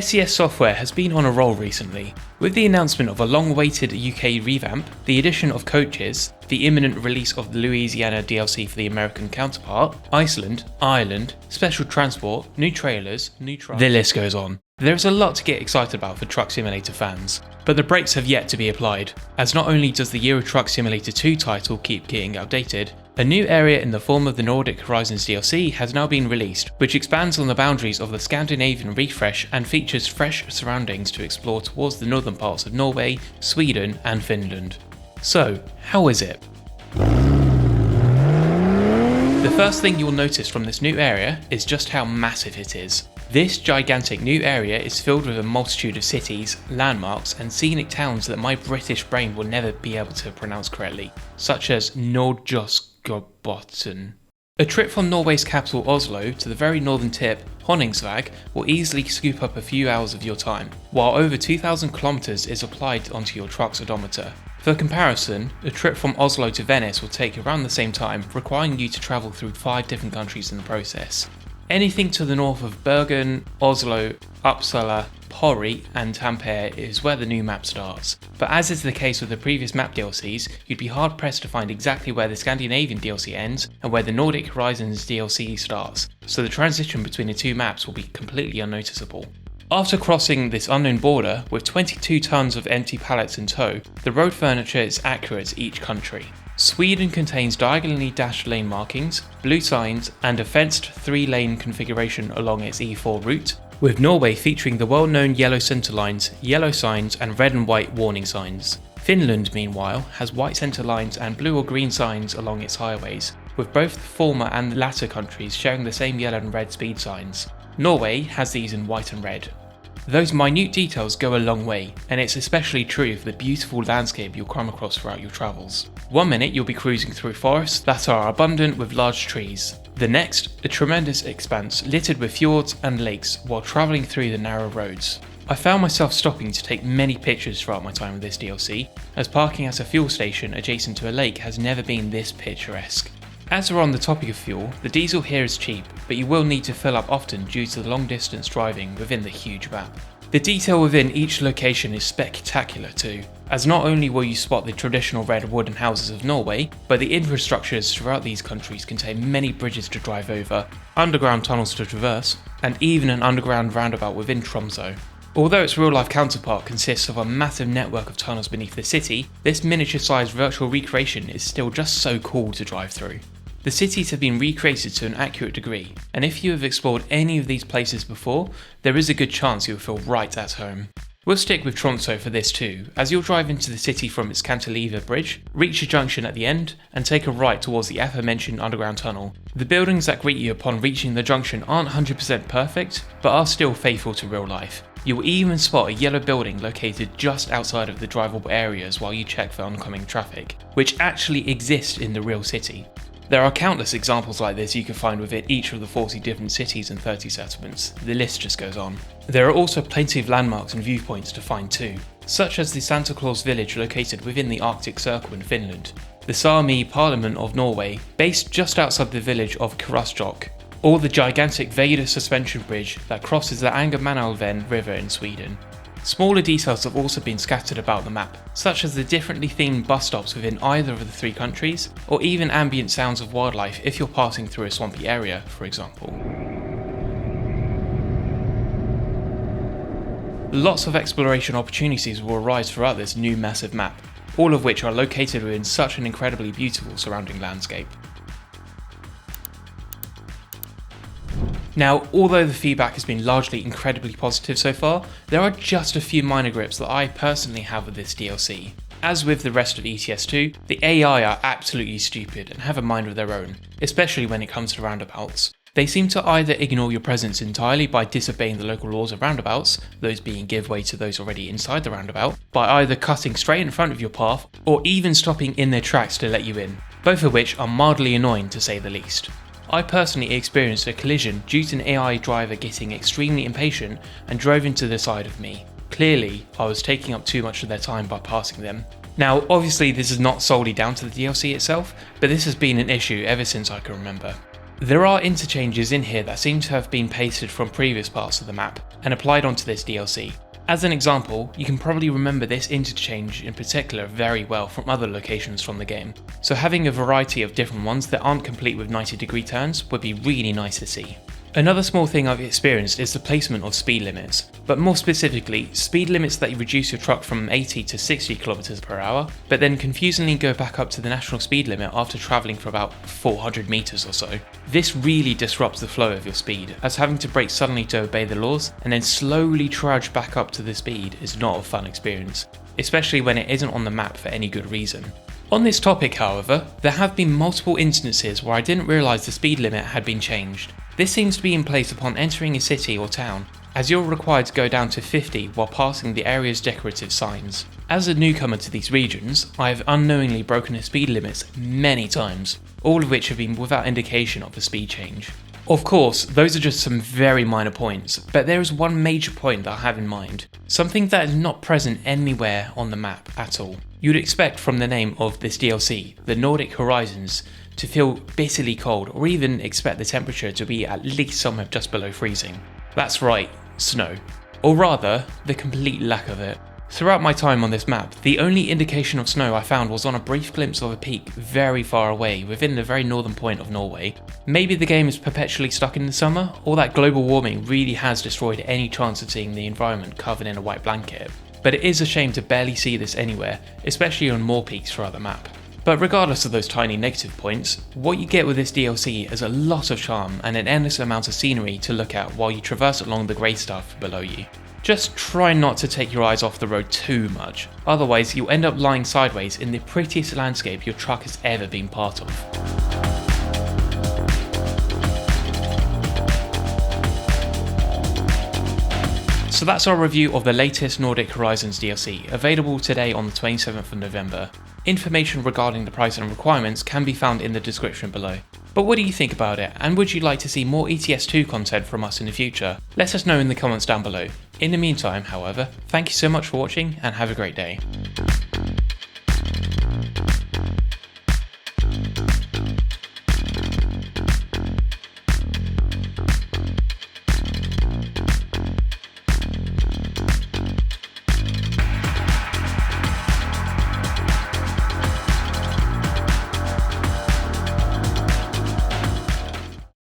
SES Software has been on a roll recently, with the announcement of a long-awaited UK revamp, the addition of coaches, the imminent release of the Louisiana DLC for the American counterpart, Iceland, Ireland, special transport, new trailers, new trucks. The list goes on. There is a lot to get excited about for Truck Simulator fans, but the brakes have yet to be applied, as not only does the Euro Truck Simulator 2 title keep getting outdated, a new area in the form of the Nordic Horizons DLC has now been released, which expands on the boundaries of the Scandinavian refresh and features fresh surroundings to explore towards the northern parts of Norway, Sweden and Finland. So, how is it? The first thing you'll notice from this new area is just how massive it is. This gigantic new area is filled with a multitude of cities, landmarks and scenic towns that my British brain will never be able to pronounce correctly, such as Nordjosgobotn. A trip from Norway's capital Oslo to the very northern tip, Honningsvåg, will easily scoop up a few hours of your time, while over 2,000 kilometers is applied onto your truck's odometer. For comparison, a trip from Oslo to Venice will take around the same time, requiring you to travel through 5 different countries in the process. Anything to the north of Bergen, Oslo, Uppsala, Pori and Tampere is where the new map starts, but as is the case with the previous map DLCs, you'd be hard pressed to find exactly where the Scandinavian DLC ends and where the Nordic Horizons DLC starts, so the transition between the two maps will be completely unnoticeable. After crossing this unknown border, with 22 tons of empty pallets in tow, the road furniture is accurate to each country. Sweden contains diagonally dashed lane markings, blue signs and a fenced 3-lane configuration along its E4 route, with Norway featuring the well-known yellow centre lines, yellow signs and red and white warning signs. Finland, meanwhile, has white centre lines and blue or green signs along its highways, with both the former and the latter countries sharing the same yellow and red speed signs. Norway has these in white and red. Those minute details go a long way, and it's especially true for the beautiful landscape you'll come across throughout your travels. One minute you'll be cruising through forests that are abundant with large trees. The next, a tremendous expanse littered with fjords and lakes while travelling through the narrow roads. I found myself stopping to take many pictures throughout my time with this DLC, as parking at a fuel station adjacent to a lake has never been this picturesque. As we're on the topic of fuel, the diesel here is cheap, but you will need to fill up often due to the long distance driving within the huge map. The detail within each location is spectacular too, as not only will you spot the traditional red wooden houses of Norway, but the infrastructures throughout these countries contain many bridges to drive over, underground tunnels to traverse, and even an underground roundabout within Tromsø. Although its real-life counterpart consists of a massive network of tunnels beneath the city, this miniature-sized virtual recreation is still just so cool to drive through. The cities have been recreated to an accurate degree, and if you have explored any of these places before, there is a good chance you'll feel right at home. We'll stick with Tromsø for this too, as you'll drive into the city from its cantilever bridge, reach a junction at the end, and take a right towards the aforementioned underground tunnel. The buildings that greet you upon reaching the junction aren't 100% perfect, but are still faithful to real life. You'll even spot a yellow building located just outside of the drivable areas while you check for oncoming traffic, which actually exists in the real city. There are countless examples like this you can find within each of the 40 different cities and 30 settlements. The list just goes on. There are also plenty of landmarks and viewpoints to find too, such as the Santa Claus village located within the Arctic Circle in Finland, the Sami Parliament of Norway, based just outside the village of Karasjok, or the gigantic Veda suspension bridge that crosses the Angermanälven River in Sweden. Smaller details have also been scattered about the map, such as the differently themed bus stops within either of the 3 countries, or even ambient sounds of wildlife if you're passing through a swampy area, for example. Lots of exploration opportunities will arise throughout this new massive map, all of which are located within such an incredibly beautiful surrounding landscape. Now, although the feedback has been largely incredibly positive so far, there are just a few minor grips that I personally have with this DLC. As with the rest of ETS2, the AI are absolutely stupid and have a mind of their own, especially when it comes to roundabouts. They seem to either ignore your presence entirely by disobeying the local laws of roundabouts, those being give way to those already inside the roundabout, by either cutting straight in front of your path, or even stopping in their tracks to let you in, both of which are mildly annoying to say the least. I personally experienced a collision due to an AI driver getting extremely impatient and drove into the side of me. Clearly, I was taking up too much of their time by passing them. Now, obviously this is not solely down to the DLC itself, but this has been an issue ever since I can remember. There are interchanges in here that seem to have been pasted from previous parts of the map and applied onto this DLC. As an example, you can probably remember this interchange in particular very well from other locations from the game, so having a variety of different ones that aren't complete with 90-degree turns would be really nice to see. Another small thing I've experienced is the placement of speed limits, but more specifically, speed limits that you reduce your truck from 80 to 60 km per hour, but then confusingly go back up to the national speed limit after travelling for about 400 meters or so. This really disrupts the flow of your speed, as having to brake suddenly to obey the laws and then slowly trudge back up to the speed is not a fun experience, especially when it isn't on the map for any good reason. On this topic, however, there have been multiple instances where I didn't realise the speed limit had been changed. This seems to be in place upon entering a city or town, as you're required to go down to 50 while passing the area's decorative signs. As a newcomer to these regions, I have unknowingly broken the speed limits many times, all of which have been without indication of a speed change. Of course, those are just some very minor points, but there is one major point that I have in mind, something that is not present anywhere on the map at all. You'd expect from the name of this DLC, the Nordic Horizons, to feel bitterly cold, or even expect the temperature to be at least somewhere just below freezing. That's right, snow. Or rather, the complete lack of it. Throughout my time on this map, the only indication of snow I found was on a brief glimpse of a peak very far away within the very northern point of Norway. Maybe the game is perpetually stuck in the summer, or that global warming really has destroyed any chance of seeing the environment covered in a white blanket. But it is a shame to barely see this anywhere, especially on more peaks throughout the map. But regardless of those tiny negative points, what you get with this DLC is a lot of charm and an endless amount of scenery to look at while you traverse along the grey stuff below you. Just try not to take your eyes off the road too much, otherwise you'll end up lying sideways in the prettiest landscape your truck has ever been part of. So that's our review of the latest Nordic Horizons DLC, available today on the 27th of November. Information regarding the price and requirements can be found in the description below. But what do you think about it, and would you like to see more ETS2 content from us in the future? Let us know in the comments down below. In the meantime, however, thank you so much for watching and have a great day.